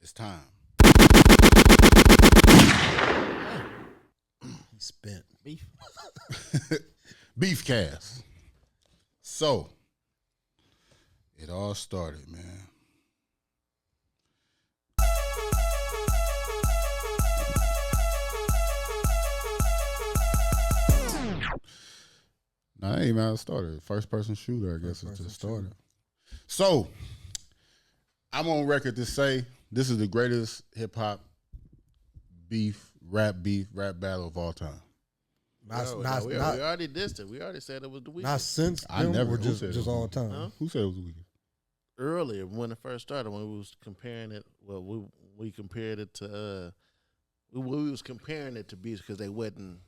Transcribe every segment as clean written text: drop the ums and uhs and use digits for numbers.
It's time. He spent. Beef. Beef cast. So, it all started, man. Nah, that ain't even how it started. First person shooter, I guess, it just started. So, I'm on record to say this is the greatest hip hop rap battle of all time. We already dissed it. We already said it was the weakest. Not since I them, never or who said it just was all the time. Huh? Who said it was the weakest? Earlier, when it first started, when we was comparing it, we compared it to we was comparing it to beats because they wasn't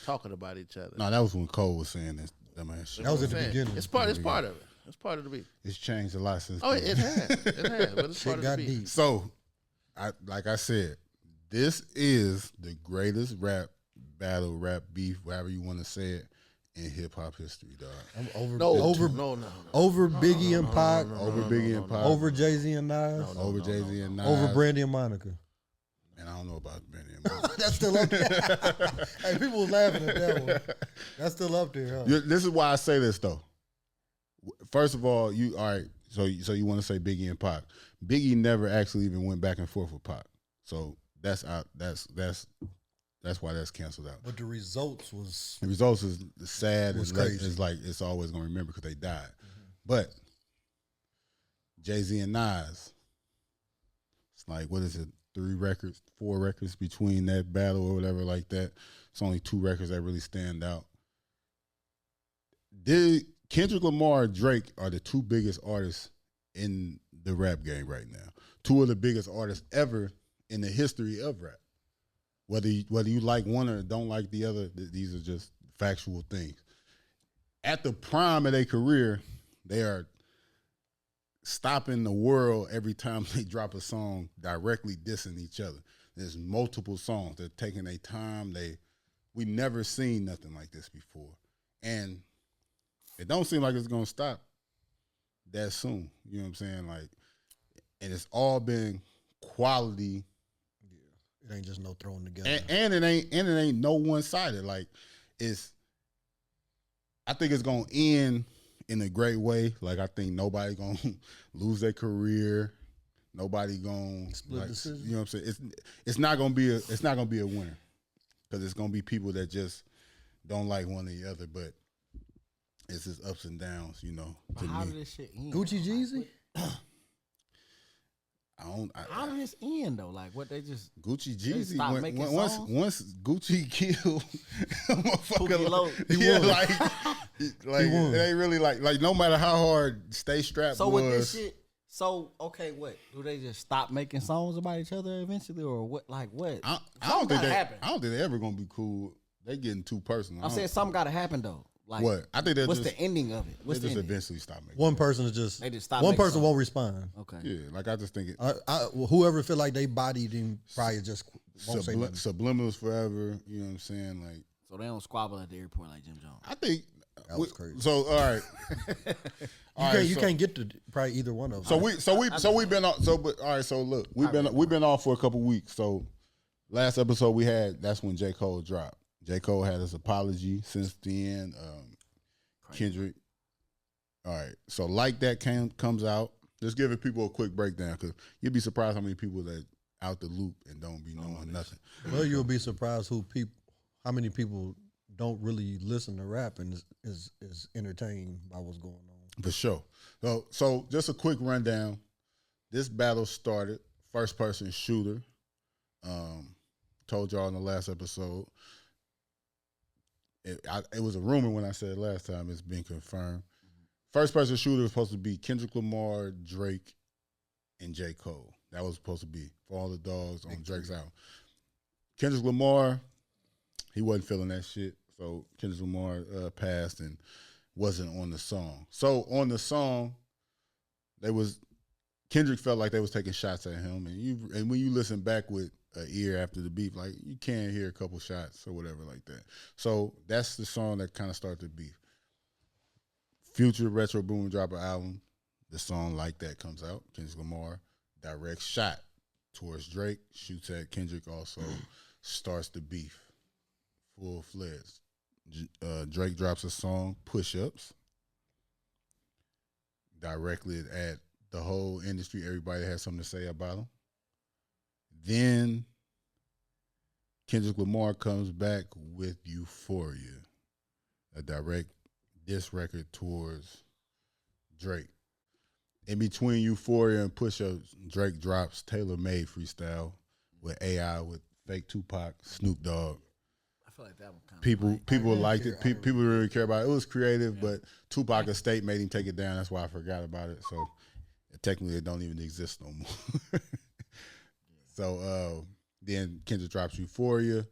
talking about each other. No, that was when Cole was saying this dumbass shit. That was at the beginning. It's part of it. It's part of the beat. It's changed a lot since. Oh, then. it has, but it's Shit part of got the beat. deep. So, like I said, this is the greatest rap battle, rap beef, whatever you want to say it, in hip hop history, dog. I'm over No. over Biggie and Pac, Over Biggie and Pac, over Jay-Z and Nas, over Jay-Z and Nas, over Brandy and Monica. And I don't know about Brandy and Monica. That's still up there. Hey, people was laughing at that one. That's still up there, huh? This is why I say this though. First of all, all right. So you want to say Biggie and Pac? Biggie never actually even went back and forth with Pac. So that's out. That's why that's canceled out. But the results was The results is sad. Was It's crazy. it's like it's always gonna remember because they died. But Jay-Z and Nas, it's like, what is it? 4 records between that battle or whatever like that. It's only 2 records that really stand out. Kendrick Lamar and Drake are the 2 biggest artists in the rap game right now. 2 of the biggest artists ever in the history of rap. Whether you like one or don't like the other, these are just factual things. At the prime of their career, they are stopping the world every time they drop a song directly dissing each other. There's multiple songs. They're taking their time. We never seen nothing like this before. And it don't seem like it's gonna stop that soon. You know what I'm saying? Like, and it's all been quality. it ain't just no throwing together. And it ain't no one sided. Like, I think it's gonna end in a great way. Like, I think nobody gonna lose their career. Nobody gonna Split decision. You know what I'm saying? It's not gonna be a winner because it's gonna be people that just don't like one or the other. But it's just ups and downs, you know. But how did this shit end? Gucci Jeezy? How did this end though? Like, what they just Gucci They Jeezy stopped making once songs? Gucci killed motherfucker, Pookie Loc. He won. like He won. it ain't really like no matter how hard Stay Strapped so was. with this shit. So okay, what do they just stop making songs about each other eventually, or what? Like what? I Something don't think gotta happen. I don't think they ever gonna be cool. They getting too personal. I'm saying something got to happen though. Like what? I think what's just, the ending of it? What's they the just ending? eventually stop making. One person is just They just stop one making person songs. won't respond. Okay. Yeah, like I just think it Whoever feel like they bodied him probably just won't say nothing. subliminals forever. You know what I'm saying? Like, So they don't squabble at the airport like Jim Jones. I think That was crazy. So all right, You can't get to probably either one of them. So we've been on. So but all right. So look, we've been off for a couple weeks. So last episode we had, that's when J. Cole dropped. J. Cole had his apology. Since then, Kendrick. All right. So like that comes out. Just giving people a quick breakdown because you'd be surprised how many people that out the loop and don't be knowing nothing. Well, you'll be surprised how many people don't really listen to rap and is entertained by what's going on. For sure. So just a quick rundown. This battle started first person shooter. Told y'all in the last episode. It was a rumor when I said it last time. It's been confirmed. First person shooter was supposed to be Kendrick Lamar, Drake, and J. Cole. That was supposed to be For All the Dogs on Drake's album. Kendrick Lamar, he wasn't feeling that shit. So Kendrick Lamar passed and wasn't on the song. So on the song, Kendrick felt like they was taking shots at him. And when you listen back with an ear after the beef, like you can hear a couple shots or whatever like that. So that's the song that kind of started the beef. Future Retro Boom drop an album. The song Like That comes out. Kendrick Lamar direct shot towards Drake, shoots at Kendrick, also starts the beef full-fledged. Drake drops a song, Push-Ups, directly at the whole industry. Everybody has something to say about him. Then Kendrick Lamar comes back with Euphoria, a direct diss record towards Drake. In between Euphoria and Push-Ups, Drake drops Tailor Made freestyle with AI, with fake Tupac, Snoop Dogg. I feel like that one kind People liked it. People really care about it. It was creative, but Tupac estate made him take it down. That's why I forgot about it. So technically, it don't even exist no more. So then Kendrick drops Euphoria.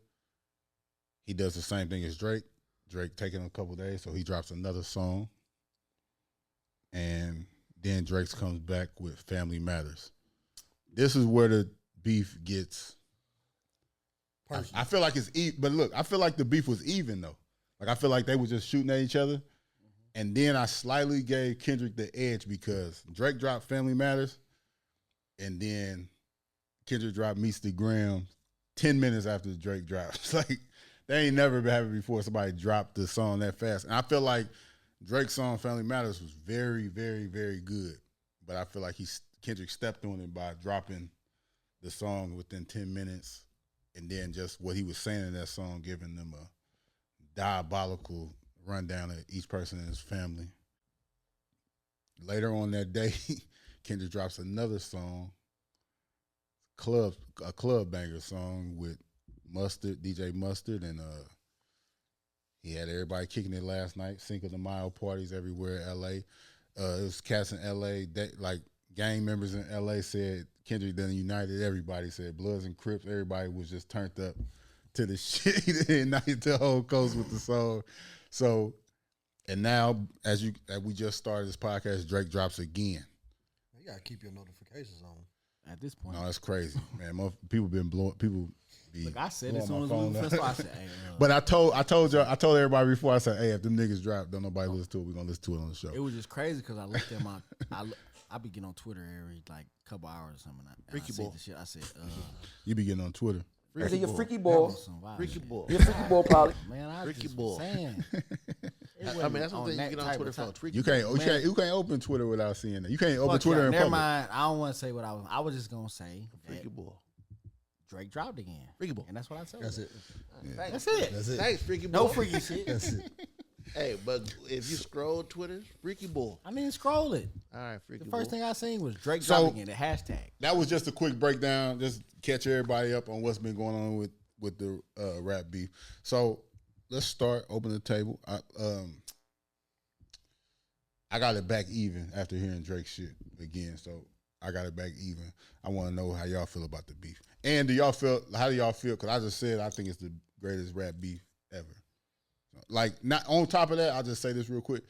He does the same thing as Drake. Drake taking him a couple days, so he drops another song. And then Drake comes back with Family Matters. This is where the beef gets. I feel like it's even, but look, I feel like the beef was even though. Like I feel like they were just shooting at each other, and then I slightly gave Kendrick the edge because Drake dropped Family Matters, and then Kendrick dropped Meets the Gram 10 minutes after Drake dropped. It's like they ain't never happened before somebody dropped the song that fast, and I feel like Drake's song Family Matters was very, very, very good, but I feel like Kendrick stepped on it by dropping the song within 10 minutes. And then just what he was saying in that song, giving them a diabolical rundown of each person in his family. Later on that day, Kendrick drops another song, a club banger song with Mustard, DJ Mustard, and he had everybody kicking it last night, Cinco de Mayo parties everywhere in LA. It was cats in LA, like gang members in LA said Kendrick done united everybody, said Bloods and Crips, everybody was just turned up to the shit. He didn't unite the whole coast with the song. So, and now, as we just started this podcast, Drake drops again. You gotta keep your notifications on. at this point. No, that's crazy, man. People been blowing. People be. Look, I said as blowing soon my as we phone first up. I said, hey, But I told everybody before. I said, hey, if them niggas drop, don't nobody listen to it. We gonna listen to it on the show. it was just crazy because I looked at my, I be getting on Twitter every like couple hours or something. And I see the shit. I said, You be getting on Twitter. I said, you're freaky that boy. was some wild Freaky shit. boy. You're freaky boy, probably. Man, I Freaky just boy. was saying. I mean, that's one thing you get on Twitter for. Freaky You can't open Twitter without seeing that. You can't open Twitter in Never public. mind. I don't want to say what I was just gonna say. Freaky boy. Drake dropped again. Freaky boy. And that's what I said. That's it. That's it. That's it. Thanks, freaky boy. No freaky shit. That's it. Hey, but if you scroll Twitter, freaky boy. I didn't scroll it. All right, freaky The boy. first thing I seen was Drake So- dropping again. The hashtag. That was just a quick breakdown, just catch everybody up on what's been going on with the rap beef. So let's start. Open the table. I got it back even after hearing Drake shit again. So I got it back even. I want to know how y'all feel about the beef. And how do y'all feel? Because I just said I think it's the greatest rap beef ever. Like, not on top of that, I'll just say this real quick.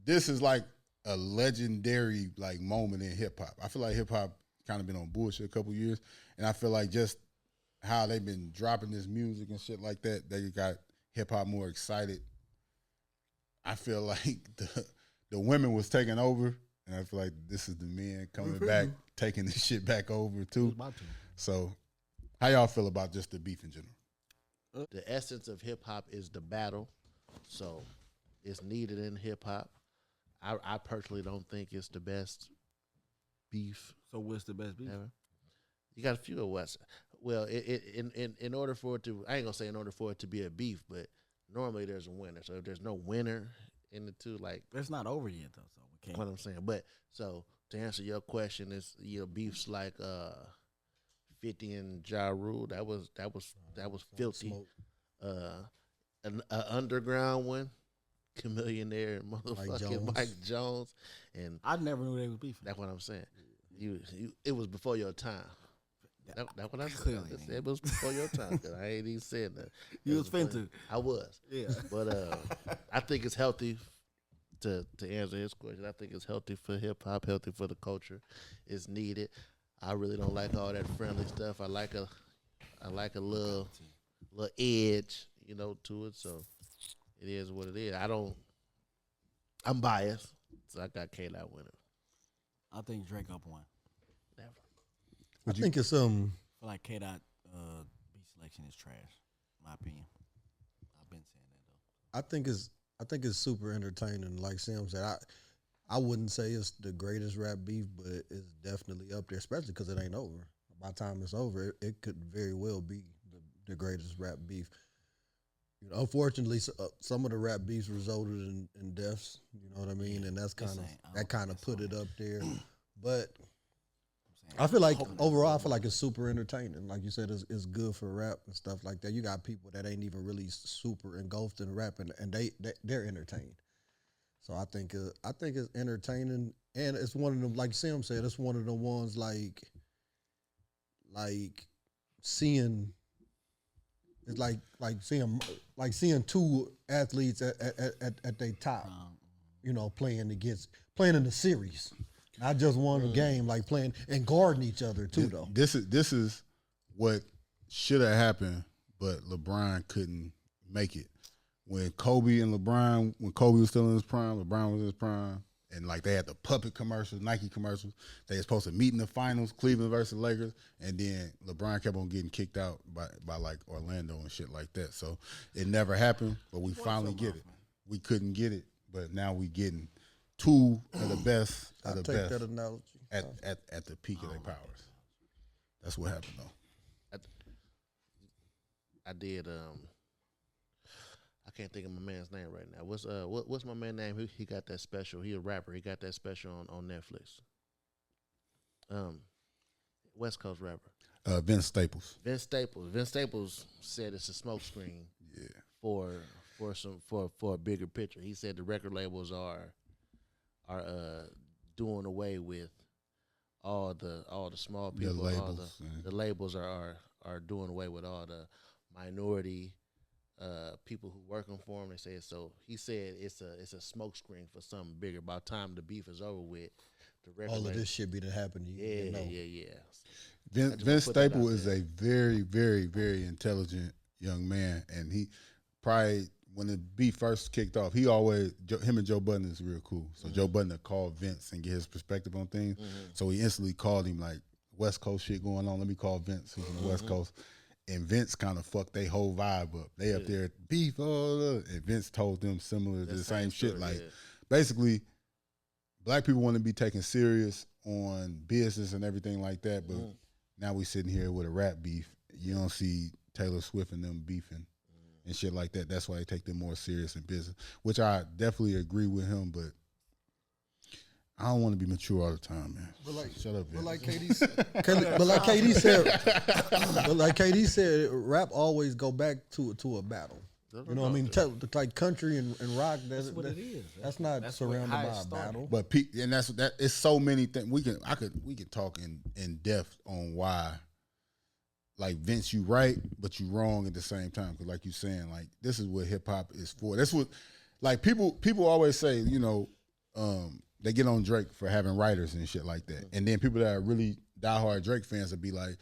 This is like a legendary like moment in hip hop. I feel like hip hop kind of been on bullshit a couple years, and I feel like just how they've been dropping this music and shit like that, they got hip hop more excited. I feel like the women was taking over, and I feel like this is the men coming back, taking this shit back over too. So, how y'all feel about just the beef in general? The essence of hip hop is the battle, so it's needed in hip hop. I personally don't think it's the best beef So what's the best beef? ever. You got a few of what's well. In order for it to, I ain't gonna say in order for it to be a beef, but normally there's a winner. So if there's no winner in the two, like It's not over yet though, so we can't. what I'm saying. But so to answer your question, is beefs like 50 and Ja Rule. That was filthy. Smoke. An underground one, Chameleonaire, and motherfucking Jones. Mike Jones, and I never knew they was beefing. that's what I'm saying. It was before your time. That's what I said. Clearly, I said it was before your time. 'Cause I ain't even said that. You It was before- finna. I was, Yeah. but I think it's healthy. To answer his question, I think it's healthy for hip hop, healthy for the culture. It's needed. I really don't like all that friendly stuff. I like a little edge, to it. So it is what it is. I'm biased, so I got K-Dot winning. I think Drake up one. Never. I think it's I feel like K Dot beat selection is trash. In my opinion, I've been saying that though. I think it's super entertaining. Like Sam said, I wouldn't say it's the greatest rap beef, but it's definitely up there, especially because it ain't over. By the time it's over, it could very well be the greatest rap beef. You know, unfortunately, some of the rap beefs resulted in deaths. You know what I mean, and that's kind of put it up there. But I feel like overall, I feel like it's super entertaining. Like you said, it's good for rap and stuff like that. You got people that ain't even really super engulfed in rap, and they're entertained. So I think it's entertaining, and it's one of them. Like Sam said, it's one of the ones like seeing. It's like seeing two athletes at their top, you know, playing in the series, not just one game, like playing and guarding each other too. Though this is what should have happened, but LeBron couldn't make it. When Kobe was still in his prime, LeBron was in his prime, and like they had the puppet commercials, Nike commercials. They were supposed to meet in the finals, Cleveland versus Lakers, and then LeBron kept on getting kicked out by like Orlando and shit like that. So it never happened, but we finally get it. We couldn't get it, but now we getting two of the best of the best that analogy at the peak of their powers. That's what happened though. I did. I can't think of my man's name right now. What's my man's name? He got that special. He a rapper. He got that special on Netflix. West Coast rapper. Vince Staples. Vince Staples said it's a smokescreen. Yeah. For a bigger picture. He said the record labels are doing away with all the small people. The labels. The labels are doing away with all the minority people who working for him. They say so. He said it's a smokescreen for something bigger. By the time the beef is over with, the record all of label, this shit be to happen to you. Yeah. Vince Staples is a very, very, very intelligent young man, and he probably when the beef first kicked off, him and Joe Budden is real cool. So Joe Budden would call Vince and get his perspective on things. So he instantly called him like West Coast shit going on. Let me call Vince, who's from the West Coast. And Vince kind of fucked their whole vibe up. They up there beef, and Vince told them similar to the same shit. Like basically, black people want to be taken serious on business and everything like that, but now we sitting here with a rap beef. You don't see Taylor Swift and them beefing and shit like that. That's why they take them more serious in business, which I definitely agree with him, but I don't want to be mature all the time, man. But like, shut up, Vince. But like KD said, rap always go back to a battle. You know what I mean? Like country and rock, that's what it is. That's not surrounded by a battle. But it's so many things. We can talk in depth on why. Like Vince, you right, but you wrong at the same time. Because like you saying, like this is what hip hop is for. That's what, like people always say, you know, they get on Drake for having writers and shit like that. And then people that are really diehard Drake fans will be like,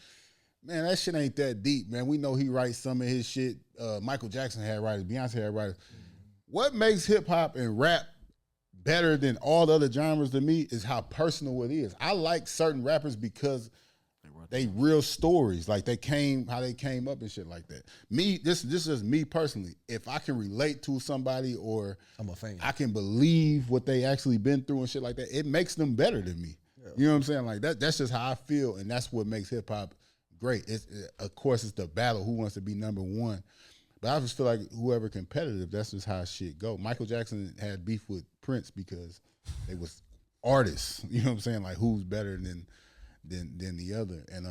man, that shit ain't that deep, man. We know he writes some of his shit. Michael Jackson had writers. Beyonce had writers. What makes hip-hop and rap better than all the other genres to me is how personal it is. I like certain rappers because they real stories. Like how they came up and shit like that. Me, this is just me personally. If I can relate to somebody or I'm a fan, I can believe what they actually been through and shit like that, it makes them better than me. Yeah. You know what I'm saying? Like that's just how I feel, and that's what makes hip hop great. Of course, it's the battle. Who wants to be number one? But I just feel like whoever competitive, that's just how shit go. Michael Jackson had beef with Prince because they was artists. You know what I'm saying? Like who's better than the other? And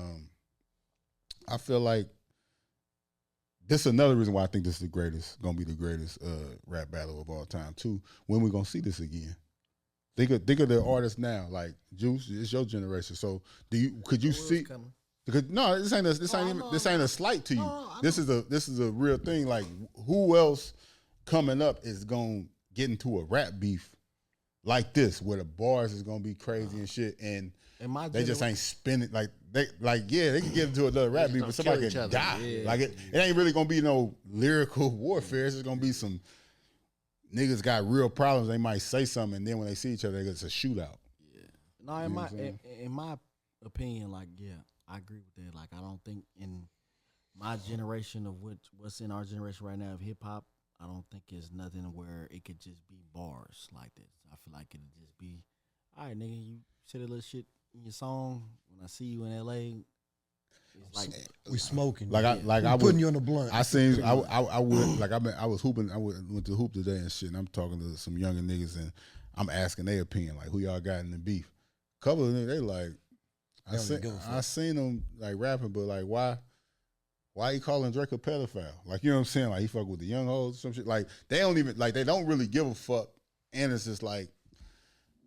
I feel like this is another reason why I think this is gonna be the greatest rap battle of all time too. When we gonna see this again? Think of the artists now. Like Juice, it's your generation. So could you see? Because no, this ain't a slight to you. This is a real thing. Like who else coming up is gonna get into a rap beef like this, where the bars is gonna be crazy and shit, and they just ain't spinning they can get into another rap beef, but somebody can die. Yeah. Like it ain't really gonna be no lyrical warfare. It's just gonna be some niggas got real problems. They might say something, and then when they see each other, it's a shootout. Yeah. No, in my opinion, like I agree with that. Like, I don't think in my generation of what's in our generation right now of hip hop, I don't think it's nothing where it could just be bars like this. I feel like it'd just be, all right, nigga, you said a little shit in your song. When I see you in LA, it's like we smoking. I putting you on the blunt. I seen I would like I was hooping. Went to hoop today and shit. And I'm talking to some younger niggas and I'm asking their opinion, like who y'all got in the beef. A couple of them, they like I seen them like rapping, but like why he calling Drake a pedophile? Like, you know what I'm saying? Like he fuck with the young hoes or some shit. Like they don't really give a fuck. And it's just like,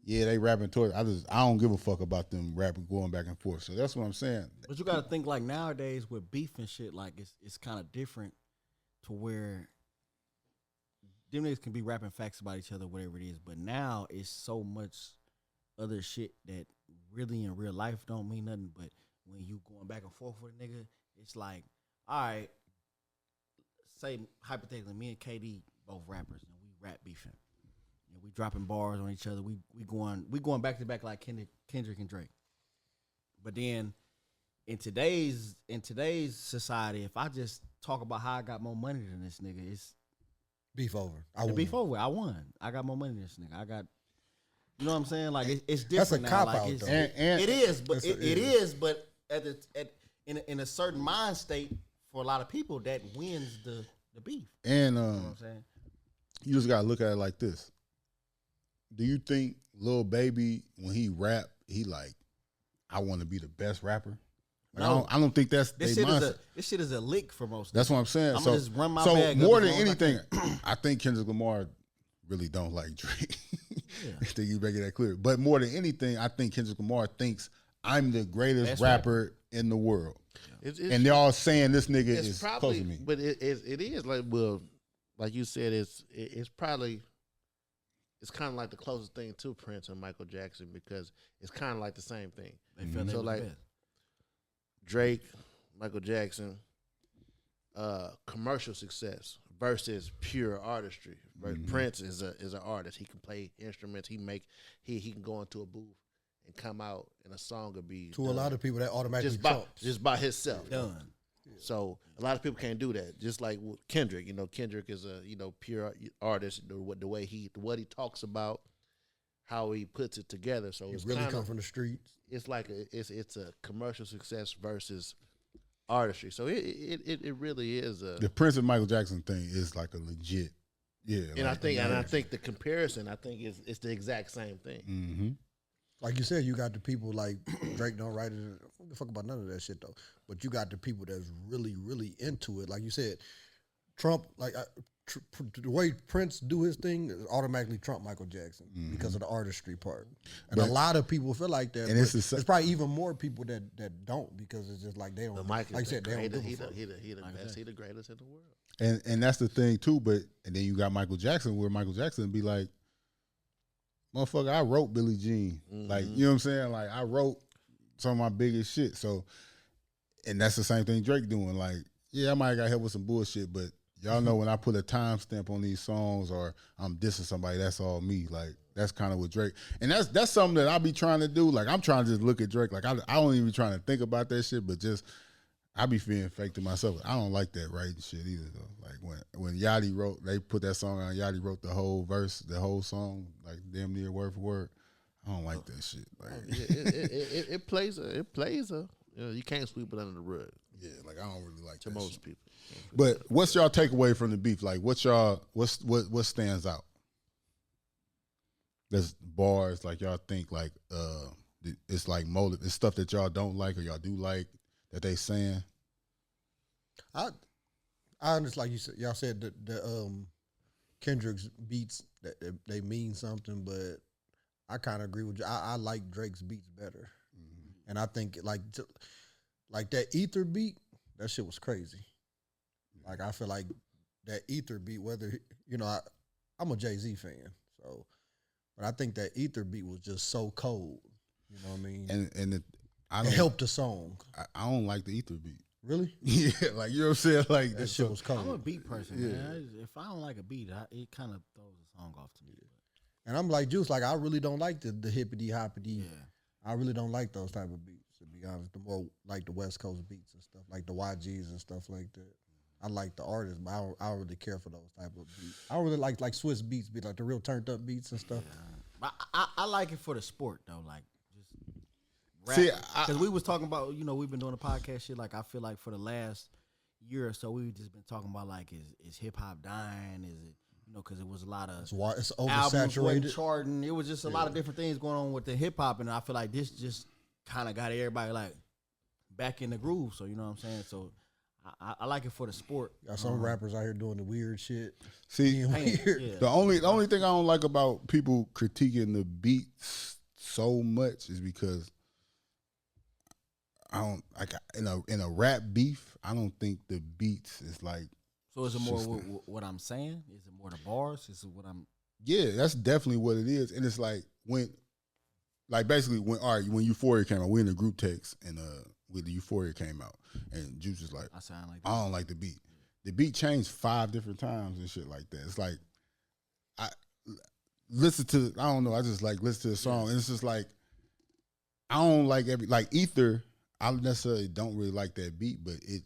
yeah, they rapping towards. I don't give a fuck about them rapping going back and forth. So that's what I'm saying. But you got to think like nowadays with beef and shit, like it's kind of different to where them niggas can be rapping facts about each other, whatever it is. But now it's so much other shit that really in real life don't mean nothing. But when you going back and forth with a nigga, it's like, all right, say hypothetically, me and KD both rappers and we rap beefing. And we dropping bars on each other. We going back to back like Kendrick and Drake. But then in today's society, if I just talk about how I got more money than this nigga, it's beef over. Beef over. I won. I got more money than this nigga. I got, you know what I'm saying? Like it's different. That's a cop now. out Like, though. It is, but it is, but in a certain mind state for a lot of people that wins the beef. And you know what I'm saying? You just gotta look at it like this. Do you think Lil Baby, when he rap, he like, I want to be the best rapper? Like, No. I don't think that's This their shit, mindset. this shit is a lick for most. That's what I'm saying. I'm so just run my so bag more up than as long as I anything, I think Kendrick Lamar really don't like Drake. Yeah. I think you making that clear. But more than anything, I think Kendrick Lamar thinks I'm the greatest rapper in the world. And they're all saying this nigga is probably, close to me. But it is like, well, like you said, it's probably, it's kind of like the closest thing to Prince and Michael Jackson because it's kind of like the same thing. They felt So like Drake, Michael Jackson, commercial success versus pure artistry. Prince is an artist. He can play instruments. He can go into a booth and come out and a song will be To a lot of people that automatically just by himself. done. So a lot of people can't do that. Just like with Kendrick, Kendrick is a pure artist. The way what he talks about, how he puts it together. So it's really come from the streets. It's like it's a commercial success versus artistry. So it really is a. The Prince and Michael Jackson thing is like a legit, yeah. And I think the comparison, is it's the exact same thing. Mm-hmm. Like you said, you got the people like Drake don't write it. I don't give a fuck about none of that shit though. But you got the people that's really, really into it. Like you said, Trump, like the way Prince do his thing, is automatically Trump Michael Jackson because of the artistry part. And a lot of people feel like that. And it's probably even more people that don't because it's just like they don't. But Mike is like you said, they don't give a he fuck. the best. He the greatest in the world. And that's the thing too. But and then you got Michael Jackson, where Michael Jackson be like, motherfucker, I wrote Billie Jean. Like, you know what I'm saying? Like, I wrote some of my biggest shit. So, and that's the same thing Drake doing. Like, yeah, I might got hit with some bullshit, but y'all know when I put a timestamp on these songs or I'm dissing somebody, that's all me. Like, that's kind of what Drake. And that's something that I be trying to do. Like, I'm trying to just look at Drake. Like, I don't even trying to think about that shit, but just, I be feeling fake to myself. I don't like that writing shit either, though. Like, when Yachty wrote, they put that song on, Yachty wrote the whole verse, the whole song, like, damn near word for word. I don't like that shit. Like, it plays a you can't sweep it under the rug. Yeah, like, I don't really like to that most shit. people. But what's y'all takeaway from the beef? Like, what stands out? There's bars, like, y'all think, like, it's like motive. It's stuff that y'all don't like or y'all do like that they saying. I understand, like you said, y'all said that the Kendrick's beats that they mean something, but I kind of agree with you. I like Drake's beats better, and I think like that Ether beat, that shit was crazy. Like, I feel like that Ether beat, whether I'm a Jay-Z fan, so, but I think that Ether beat was just so cold. You know what I mean? And it helped the song. I don't like the Ether beat. Really? Yeah, like, you know what I'm saying? Like, that shit was cold. I'm a beat person, man. If I don't like a beat, it kind of throws the song off to me. And I'm like Juice, like, I really don't like the hippity hoppity. Yeah. I really don't like those type of beats, to be be honest. The more like the West Coast beats and stuff, like the YGs and stuff like that. I like the artists, but I don't really care for those type of beats. I don't really like Swiss beats, be like the real turned up beats and stuff. Yeah. I like it for the sport though, like just rap. See, Because we was talking about, we've been doing a podcast shit. Like I feel like for the last year or so, we've just been talking about like is hip hop dying? Is it because it was a lot of It's albums oversaturated. wasn't charting. It was just a lot of different things going on with the hip hop, and I feel like this just kind of got everybody like back in the groove. So you know what I'm saying. So I like it for the sport. Got some rappers out here doing the weird shit. See, Weird. Yeah. the only thing I don't like about people critiquing the beats so much is because I don't like in a rap beef. I don't think the beats is like. So is it more what I'm saying? Is it more the bars? Is it what I'm? Yeah, that's definitely what it is, and it's like when Euphoria came out, we in the group text and when the Euphoria came out, and Juice was like, I sound like I don't like the beat. The beat changed 5 different times and shit like that. It's like I just like listen to the song, and it's just like I don't like Ether. I necessarily don't really like that beat, but it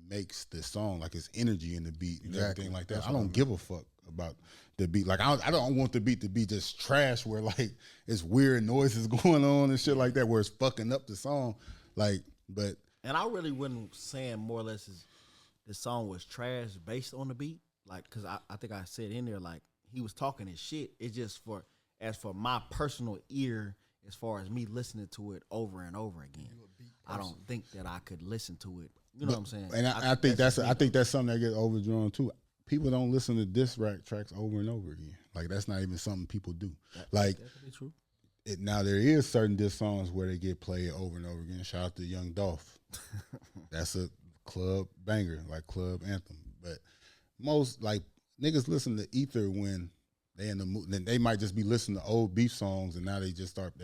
makes the song like it's energy in the beat and everything like that. I don't give a fuck about the beat. Like I don't want the beat to be just trash where like it's weird noises going on and shit like that where it's fucking up the song. And I really wasn't saying more or less the song was trash based on the beat. Like, cause I think I said in there like he was talking his shit. It's just as for my personal ear, as far as me listening to it over and over again. I don't think that I could listen to it. You know what I'm saying? And I think that's something that gets overdrawn too. People don't listen to diss track tracks over and over again. Like that's not even something people do. Like definitely true. Now there is certain diss songs where they get played over and over again. Shout out to Young Dolph. That's a club banger, like club anthem. But most like niggas listen to Ether when they in the mood. Then they might just be listening to old beef songs, and now they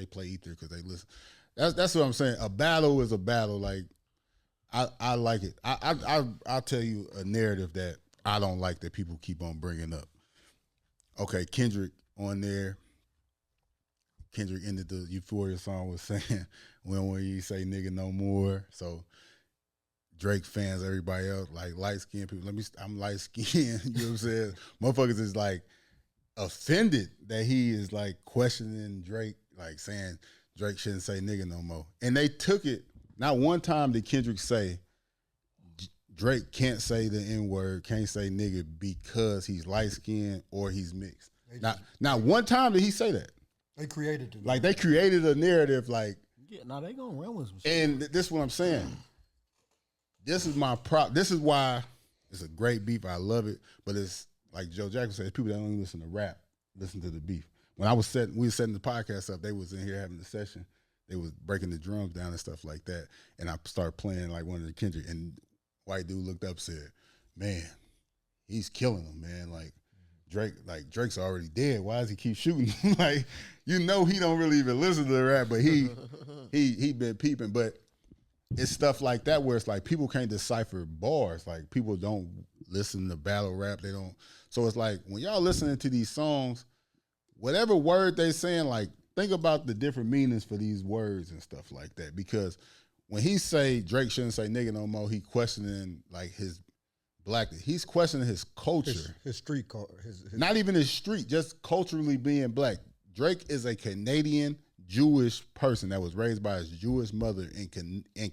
play Ether because they listen. That's what I'm saying. A battle is a battle. Like I like it. I'll tell you a narrative that I don't like that people keep on bringing up. Okay, Kendrick on there. Kendrick ended the Euphoria song with saying, when you say nigga no more. So Drake fans, everybody else, like light-skinned people. I'm light-skinned, you know what I'm saying? Motherfuckers is like offended that he is like questioning Drake, like saying Drake shouldn't say nigga no more. And they took it, not one time did Kendrick say Drake can't say the N-word, can't say nigga because he's light-skinned or he's mixed. Not one time did he say that. They created it. Like they created a narrative like. Yeah, now they gonna run with some shit. And this is what I'm saying. This is my prop. This is why it's a great beef. I love it. But it's like Joe Jackson said, people that only listen to rap, listen to the beef. When we were setting the podcast up, they was in here having a session. They was breaking the drums down and stuff like that. And I started playing like one of the Kendrick, and white dude looked up and said, man, he's killing him, man. Like Drake's already dead. Why does he keep shooting? Like, he don't really even listen to the rap, but he been peeping. But it's stuff like that where it's like people can't decipher bars. Like people don't listen to battle rap. They don't. So it's like when y'all listening to these songs, whatever word they saying, like think about the different meanings for these words and stuff like that. Because when he say Drake shouldn't say nigga no more, he questioning like his blackness. He's questioning his culture. His street culture. Not even his street, just culturally being black. Drake is a Canadian Jewish person that was raised by his Jewish mother in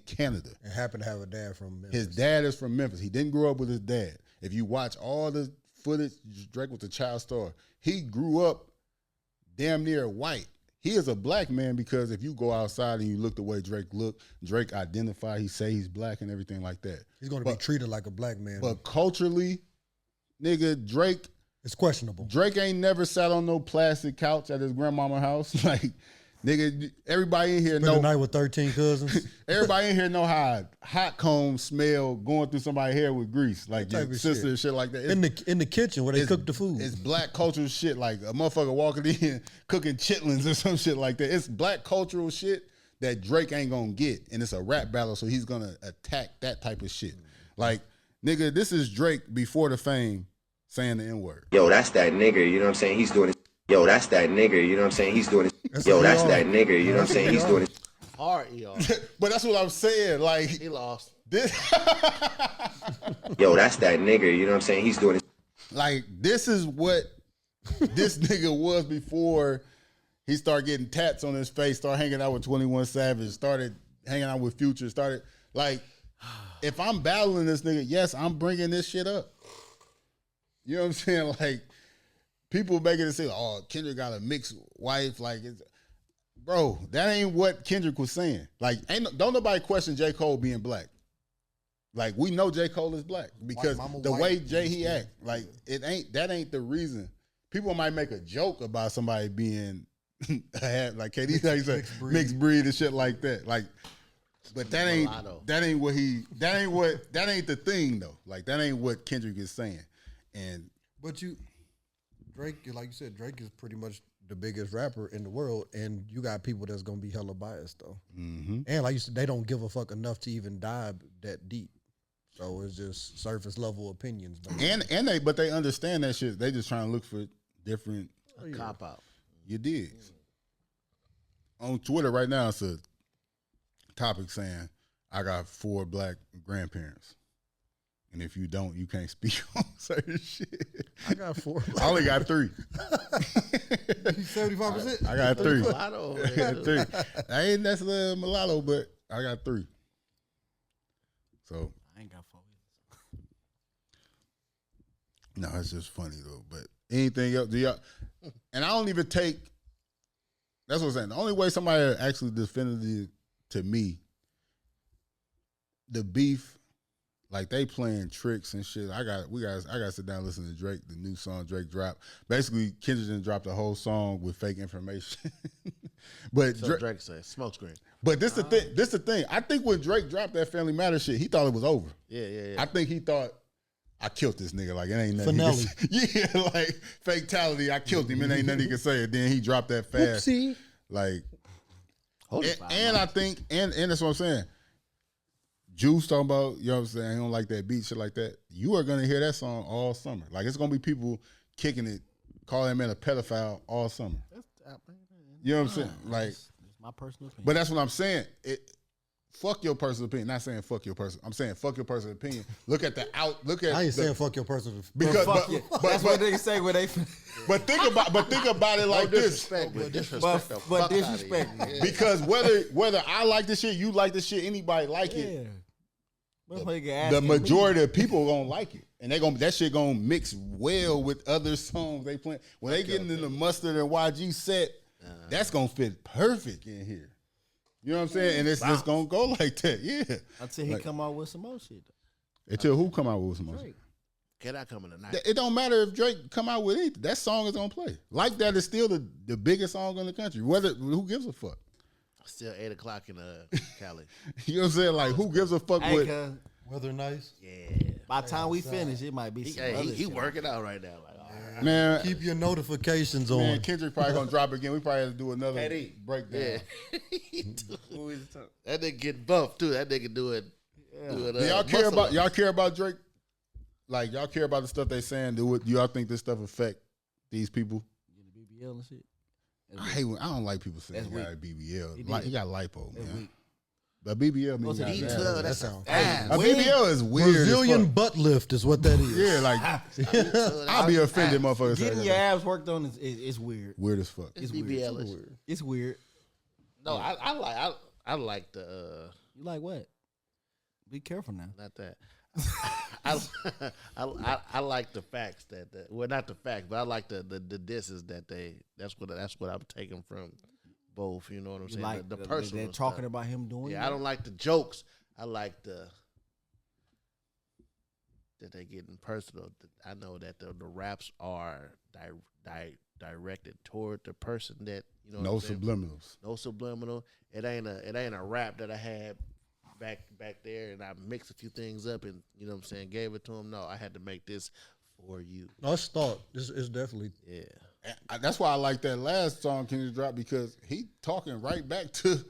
Canada. And happened to have a dad from Memphis. His dad is from Memphis. He didn't grow up with his dad. If you watch all the footage, Drake was a child star. He grew up damn near white. He is a black man because if you go outside and you look the way Drake look, Drake identify, he say he's black and everything like that. He's going to be treated like a black man. But culturally, nigga, Drake, it's questionable. Drake ain't never sat on no plastic couch at his grandmama's house. Like, nigga, everybody in here Spend the night with 13 cousins. Everybody in here know how hot comb smell going through somebody's hair with grease. Like your sister and shit like that. In the kitchen where they cook the food. It's black cultural shit. Like a motherfucker walking in cooking chitlins or some shit like that. It's black cultural shit that Drake ain't gonna get. And it's a rap battle, so he's gonna attack that type of shit. Like, nigga, this is Drake before the fame saying the N-word. Yo, that's that nigga, you know what I'm saying? He's doing it. Yo, that's that nigga, you know what I'm saying? He's doing it. Yo, that's that nigga, you know what I'm saying? He's doing it. Hard ER. But that's what I'm saying. Like He lost. this, Yo, that's that nigga. You know what I'm saying? He's doing it. like this is what this nigga was before he started getting tats on his face, started hanging out with 21 Savage, started hanging out with Future, started like, if I'm battling this nigga, yes, I'm bringing this shit up. You know what I'm saying? Like, people making it say, oh, Kendrick got a mixed wife. Like, bro, that ain't what Kendrick was saying. Like, don't nobody question J. Cole being black. Like, we know J. Cole is black because the way he act, like, that ain't the reason. People might make a joke about somebody being like KD said, mixed breed and shit like that. Like, but that ain't the thing though. Like, that ain't what Kendrick is saying. And Drake, like you said, Drake is pretty much the biggest rapper in the world, and you got people that's gonna be hella biased though. Mm-hmm. And like you said, they don't give a fuck enough to even dive that deep. So it's just surface level opinions. But they understand that shit. They just trying to look for different Cop out. You dig. On Twitter right now, it's a topic saying, I got 4 black grandparents. And if you don't, you can't speak on certain shit. I got 4. I only got 3. 75%. I got 3. Mulatto. I got 3. I ain't necessarily mulatto, but I got 3. So I ain't got 4 either. no, it's just funny though. But anything else? Do y'all? And I don't even take. That's what I'm saying. The only way somebody actually definitively to me, the beef, like they playing tricks and shit. I got to sit down and listen to Drake, the new song Drake dropped. Basically, Kendrick done dropped a whole song with fake information. But So Drake said, smoke screen. But this the thing. This the thing. I think when Drake dropped that Family Matters shit, he thought it was over. Yeah. I think he thought, I killed this nigga. Like, it ain't nothing. Yeah, like, fatality. I killed him. It ain't nothing he can say. And then he dropped that fast. Oopsie. Like, and I think, and that's what I'm saying. Juice talking about, you know what I'm saying, I don't like that beat, shit like that. You are going to hear that song all summer. Like, it's going to be people kicking it, calling that man a pedophile all summer. You know what I'm saying? Like, It's my personal opinion. but that's what I'm saying. Fuck your personal opinion. Not saying fuck your person. I'm saying fuck your personal opinion. Look at I ain't saying fuck your personal because Fuck it. That's what niggas say when they. but think about it like this. Disrespect. But disrespect. Because whether I like this shit, you like this shit, anybody like it, the majority of people gonna like it, and that shit gonna mix well with other songs they play. When they getting in the Mustard and YG set, that's gonna fit perfect in here. You know what I'm saying? And it's just gonna go like that, yeah. Until he come out with some more shit. Until who come out with some more? Drake. Can I come in tonight? It don't matter if Drake come out with anything. That song is gonna play. Like that is still the biggest song in the country. Who gives a fuck? Still 8 o'clock in Cali. You know what I'm saying? Like, who gives a fuck with? Weather nice. Yeah. By the time we finish, it might be some other He shit. working out right now. Like, all right. Man, Keep your notifications on. man, Kendrick probably gonna drop again. We probably have to do another Eddie. breakdown. Yeah. That nigga get buffed too. That nigga do it. Do y'all care about Drake? Like, y'all care about the stuff they saying? Do y'all think this stuff affect these people? BBL and shit. I don't like people saying he got a BBL. Like, he got lipo, That's man. weak. But BBL means Those are got E12, ass. That sounds A BBL is weird. Brazilian as fuck. butt lift is what that is. Yeah, like I'll be offended, motherfuckers. Getting say your that. abs worked on is weird. Weird as fuck. It's weird. BBL. It's weird. No, I like the You like what? Be careful now. not that. I like the facts that well, not the facts, but I like the disses that that's what I'm taking from both. You know what I'm saying? Like the personal they're talking stuff. about him doing. Yeah, that? I don't like the jokes. I like that they getting personal. I know that the raps are directed toward the person that you know. No what I'm saying? subliminals. No subliminal. It ain't a rap that I had back there and I mixed a few things up and you know what I'm saying, gave it to him. No, I had to make this for you. No, it's thought. This is definitely. Yeah. That's why I like that last song Kendrick dropped because he talking right back to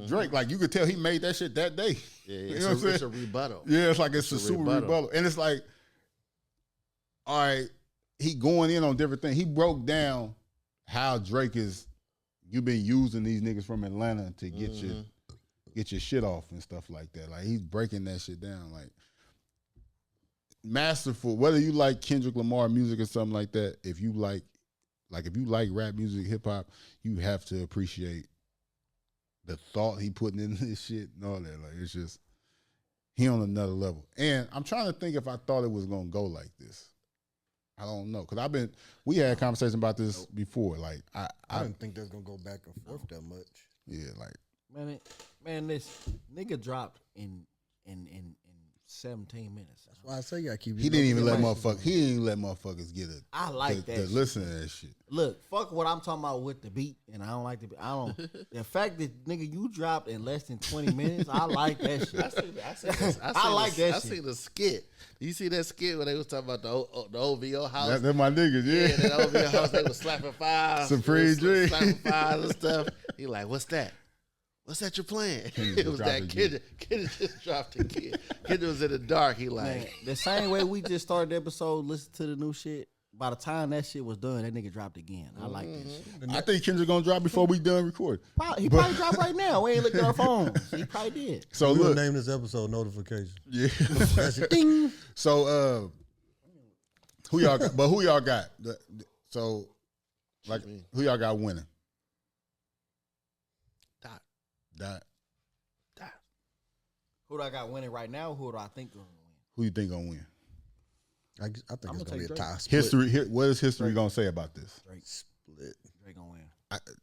Drake. Like, you could tell he made that shit that day. Yeah, You know what I'm it's a saying? rebuttal. Yeah, it's like it's a super rebuttal. And it's like, all right, he going in on different things. He broke down how Drake is, you've been using these niggas from Atlanta to get get your shit off and stuff like that. Like he's breaking that shit down. Like masterful. Whether you like Kendrick Lamar music or something like that, if you like rap music, hip hop, you have to appreciate the thought he putting in this shit and all that. Like it's just he on another level. And I'm trying to think if I thought it was gonna go like this. I don't know, because we had conversations about this before. Like I didn't think that's gonna go back and forth that much. Yeah, like man, this nigga dropped in 17 minutes. That's why I say you gotta keep. he didn't even let motherfuckers get it. I like that. To listen to that shit. Look, fuck what I'm talking about with the beat, and I don't like the beat. I don't. The fact that nigga you dropped in less than 20 minutes, I like that shit. I like that shit. I seen the skit. You see that skit when they was talking about the OVO house? That's my niggas, yeah. Yeah, the OVO house, they was slapping fives. Supreme Dream. Slapping fives and stuff. He like, what's that? What's that you're playing? It was that kid. Kid just dropped a kid. Kid was in the dark. He like. Man, the same way we just started the episode, listen to the new shit. By the time that shit was done, that nigga dropped again. I like that shit. I think Kendrick gonna drop before we done recording. He probably dropped right now. We ain't looking at our phones. He probably did. So We'll look, name this episode notification. yeah. That's it. Ding. So who y'all got? But who y'all got? So like who y'all got winning? Dot. Who do I got winning right now? Who do I think gonna win? Who you think gonna win? I think it's gonna gonna be a take tie split. History. What is history gonna say about this? Drake Split. Drake gonna win.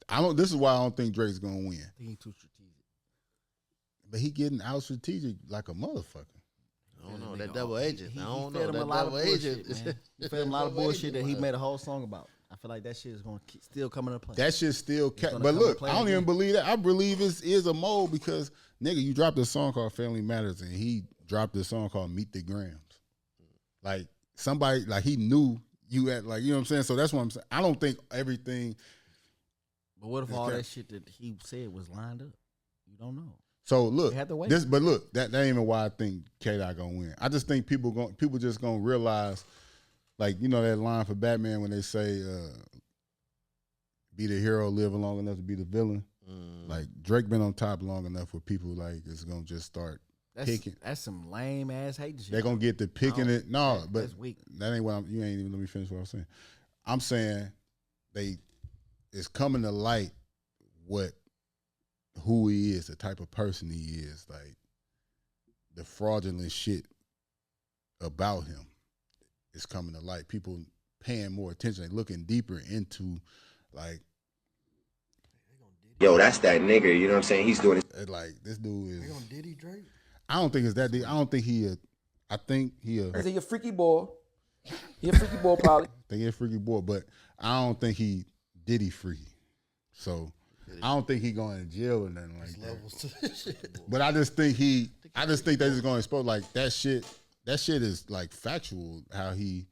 I don't. This is why I don't think Drake's gonna win. I think he's too strategic. But he getting out strategic like a motherfucker. I don't know that double agent. I don't fed know him that a lot of double bullshit, agent. man. He fed him a lot of bullshit that he made a whole song about. I feel like that shit is gonna still come into play. That shit still. gonna But come look, and play I don't again. even believe that. I believe it is a mold because nigga, you dropped a song called Family Matters and he dropped a song called Meet the Grams. Like somebody, like he knew you at, like, you know what I'm saying. So that's what I'm saying. I don't think everything. But what if all that shit that he said was lined up? You don't know. So look, You have to wait. but look, that ain't even why I think K-Dot gonna win. I just think people just gonna realize, like, you know that line for Batman when they say, "Be the hero, live long enough to be the villain." Like Drake been on top long enough where people like it's gonna just start picking. That's some lame ass hate shit. They're gonna get to picking it. No, but that's weak. that ain't what you ain't even let me finish what I'm saying. I'm saying it's coming to light who he is, the type of person he is, like the fraudulent shit about him is coming to light. People paying more attention, they looking deeper into like, Yo, that's that nigga, you know what I'm saying? He's doing it. like this dude is. They gonna Diddy Drake? I don't think it's that deep. I don't think I think he a. Is he a freaky boy? He a freaky boy probably. I think he a freaky boy, but I don't think he Diddy freaky. So I don't think he going to jail or nothing like that. Levels to this shit. But I just think they just going to expose like that shit. That shit is like factual. How he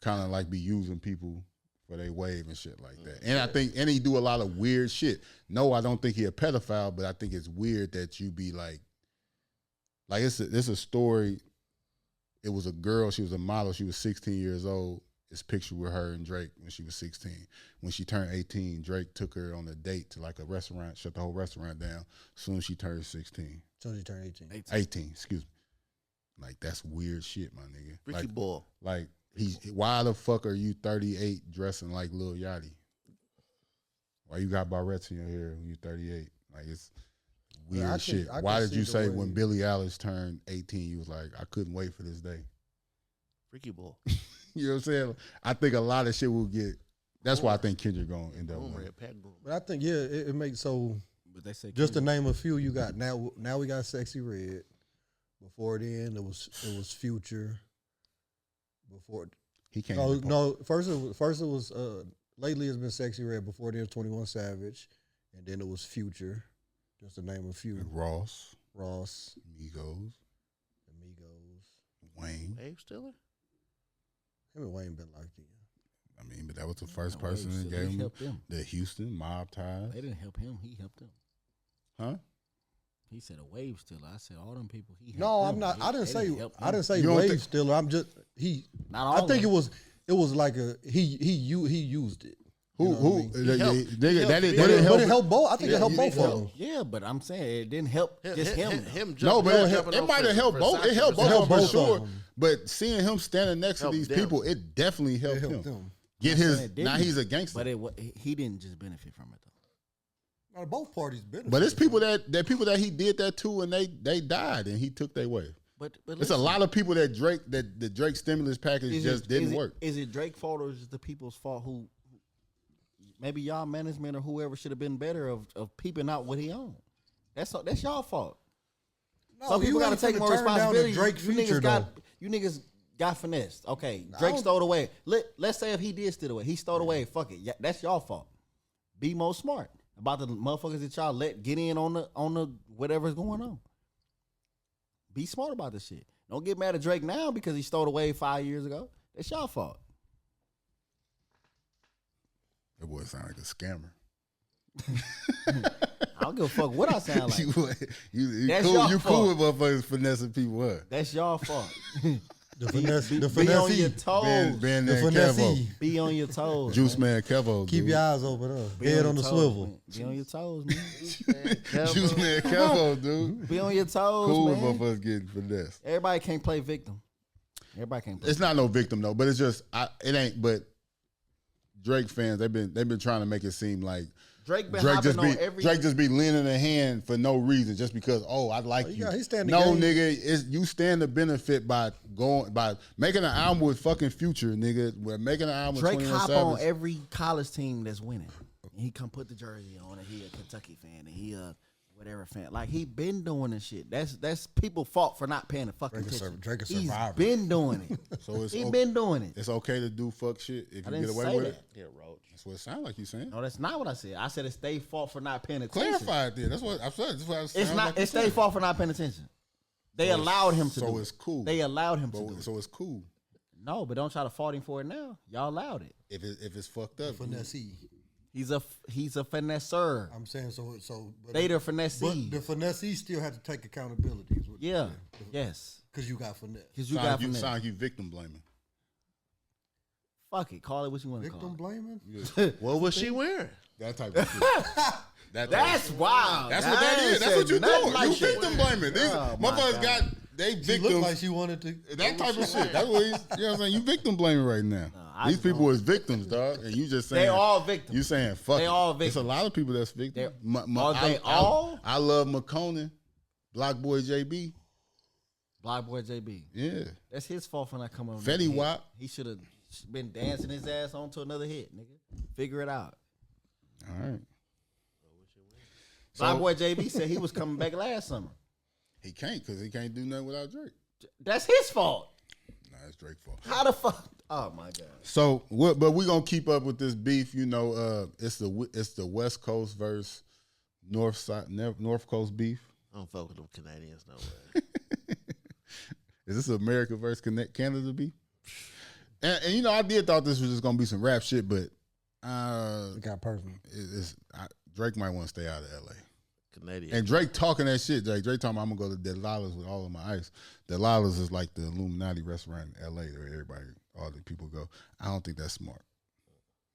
kind of like be using people for their wave and shit like that. And I think he do a lot of weird shit. No, I don't think he a pedophile, but I think it's weird that you be like it's a story. It was a girl. She was a model. She was 16 years old. It's picture with her and Drake when she was 16. When she turned 18, Drake took her on a date to like a restaurant, shut the whole restaurant down as soon as she turned 16. So she turned 18. 18, excuse me. Like, that's weird shit, my nigga. Ricky Boy. Like, why the fuck are you 38 dressing like Lil Yachty? Why you got barrettes in your hair when you 38? Like, it's weird shit. Why did you say when Billie Eilish turned 18, you was like, I couldn't wait for this day? Ricky Boy. You know what I'm saying? I think a lot of shit will get. That's why I think Kendrick gonna end up winning. But I think it makes so. But they say Just to name a few, you got now we got Sexy Red. Before then, it was Future. Before He can't. first it was lately it's been Sexy Red. Before then, 21 Savage, and then it was Future. Just to name a few. And Ross, Migos, Wayne. Wave Stiller? Him and Wayne been locked in. I mean, but that was the first person that gave him the Houston mob ties. They didn't help him. He helped them. Huh? He said a wave stiller. I said all them people. He helped No, them. I'm not. I didn't say You don't Wave think- Stiller. I'm just he. Not all I think of them. it was like he used it. Who? Nigga, that didn't But help. it helped both. I think it helped both of them. Yeah, but I'm saying it didn't help just him. No, but it might have helped both. It helped both of them for sure. them. But seeing him standing next to Helped these them. people, it definitely helped him. them. Get his. Now he's a gangster. But he didn't just benefit from it though. Now, both parties benefit. But it's people that he did that to, and they died, and he took their way. But It's a lot of people that the Drake stimulus package just didn't work. Is it Drake's fault or is it the people's fault who maybe y'all management or whoever should have been better of peeping out what he owned? That's y'all fault. No, Some people got to take more responsibility. Drake's future, You niggas got finessed. Okay, Drake stole away. Let's say if he did steal away, he stole away. Fuck it, that's y'all fault. Be more smart about the motherfuckers that y'all let get in on the whatever's going on. Be smart about this shit. Don't get mad at Drake now because he stole away 5 years ago. That's y'all fault. That boy sound like a scammer. I don't give a fuck what I sound like. you That's cool, y'all you fault. cool with motherfuckers finessing people, huh? That's y'all fault. The finesse, the Be on your finesse, toes. Ben the and Kevo. finesse. Be on your toes. Juice man. Man Kevo. Keep dude. your eyes over there. Be Head your on the toes, swivel. man. Be on your toes, man. Juice Man Kevo, dude. Be on your toes, Cool man. with motherfuckers getting finessed. Everybody can't play victim. Everybody can't play. It's not no victim though, but it's just it ain't. But Drake fans, they've been trying to make it seem like Drake been Drake hopping on every. Drake just be leaning a hand for no reason, just because I like you. Yeah, he stand the no, game. nigga, you stand to benefit by making an album with fucking Future, nigga. We're making an album with Drake 21 hop Savage. on every college team that's winning. And he come put the jersey on, and he a Kentucky fan, and he a whatever fan. Like he been doing this shit. That's people fault for not paying the fucking attention. Drake a He's survivor. been doing it. So it's He been doing it. It's okay to do fuck shit if I you didn't get away say with that. it. Yeah, Roach. That's what it sounds like you saying. No, that's not what I said. I said it's their fault for not paying attention. Clarify it then. That's what I said. That's what I It's not. It's their fault for not paying attention. They allowed him to do it. So it's cool. They allowed him to do it. So it's cool No, but don't try to fault him for it now. Y'all allowed it. if it's fucked up. Finesse. He's a finesser. I'm saying so. But They the finesse. But the finesse still had to take accountability. Is what Yeah. Yes. Because you got finesse. Because you Sound got like finesse. sound like you victim blaming. Fuck it. Call it what you want to call Victim it. blaming? What was she wearing? That type of shit. That's wild. That's what that is. That's what you nothing doing. like You shit. victim blaming. These Oh, my motherfuckers God. got they She victims. looked like she wanted to. That type of shit. That's what he's. You know what I'm saying? You victim blaming right now. I These just people don't- is victims, dog, and you just saying They all victims. You saying fuck. They it. all It's victims. a lot of people that's victims. Are they all? I love McConan, Block Boy JB. Black Boy JB. Yeah, That's his fault for not coming on. Fetty that hit. Wap. He should have been dancing his ass on to another hit, nigga. Figure it out. all right. Black So- Boy JB said he was coming back last summer. He can't because he can't do nothing without Drake. That's his fault. Nah, it's Drake's fault. How the fuck? Oh my god. So, but we gonna keep up with this beef. You know, it's the West Coast versus North Coast beef. I don't fuck with them Canadians no way. Is this America versus Canada beef? And you know, I did thought this was just gonna be some rap shit, but It got personal. Drake might want to stay out of LA. Canadian. And Drake talking that shit. Drake talking about, I'm gonna go to Delilah's with all of my ice. Delilah's is like the Illuminati restaurant in LA where everybody, all the people go. I don't think that's smart.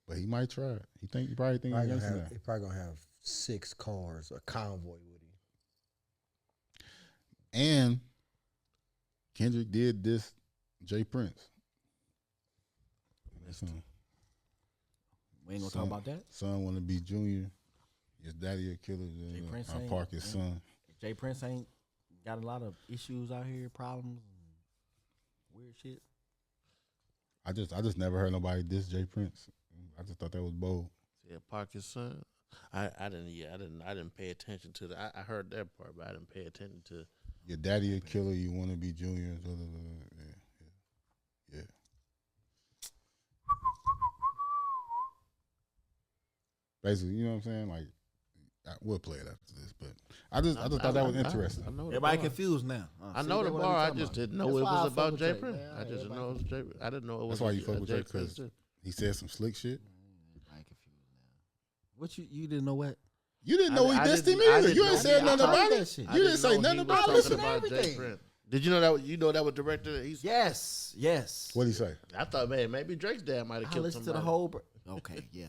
But he might try it. He probably think he's gangsta now. He probably gonna have 6 cars, a convoy with him. And Kendrick did this Jay Prince. Son, We ain't gonna talk about that. son want to be junior. His daddy a killer. Jay Prince I ain't- park his son. Jay Prince ain't got a lot of issues out here, problems, and weird shit. I just never heard nobody diss Jay Prince. I just thought that was bold. Yeah, Parkinson. I didn't pay attention to that. I heard that part, but I didn't pay attention to. Your daddy a killer. You want to be junior. Yeah. Basically, you know what I'm saying? Like, we'll play it after this, but I just thought that was interesting. I know the Everybody bar. confused now. I See, know the that's what bar. I talking just about. didn't know That's it why I was fuck about with Jay Jay, Prince. man. I just didn't Everybody know it was Jay. I didn't know it was. That's why you fuck with Jay, Prince. because he said some slick shit. Everybody confused now. What you didn't know what? You didn't know he I dissed him didn't- I either. didn't You know ain't said he- nothing I about that it. shit. I You didn't didn't say know nothing he about was it. talking Listen, about Jay everything. Prince. Did you know that? You know that was director. Yes. what'd he say? I thought, man, maybe Drake's dad might have I killed listened to somebody. the whole. Okay, yeah.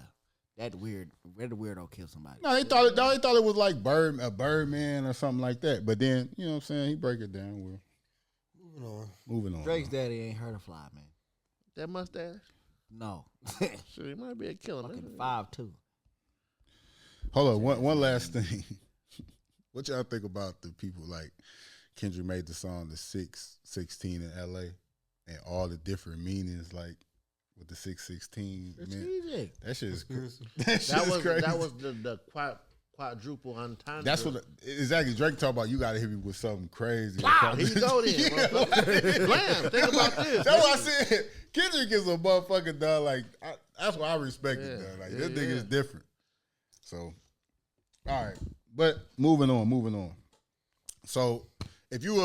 That weirdo kill somebody. No, they thought it was like a Birdman or something like that. But then, you know what I'm saying? He break it down. Well, moving on. Drake's daddy ain't hurt a fly, man. That mustache? No. Sure, he might be a killer. Fucking 5'2". Hold on, one last thing. What y'all think about the people like Kendrick made the song the 616 in LA and all the different meanings like with the 616? Strategic. That shit is crazy. That was the quadruple entendre. That's what exactly Drake talk about. You got to hit me with something crazy. Wow, here you go then. Blam, think about this. That's what I said. Kendrick is a motherfucking dog. Like that's why I respect it. Dog. Like this nigga is different. So, all right, but moving on. So, if you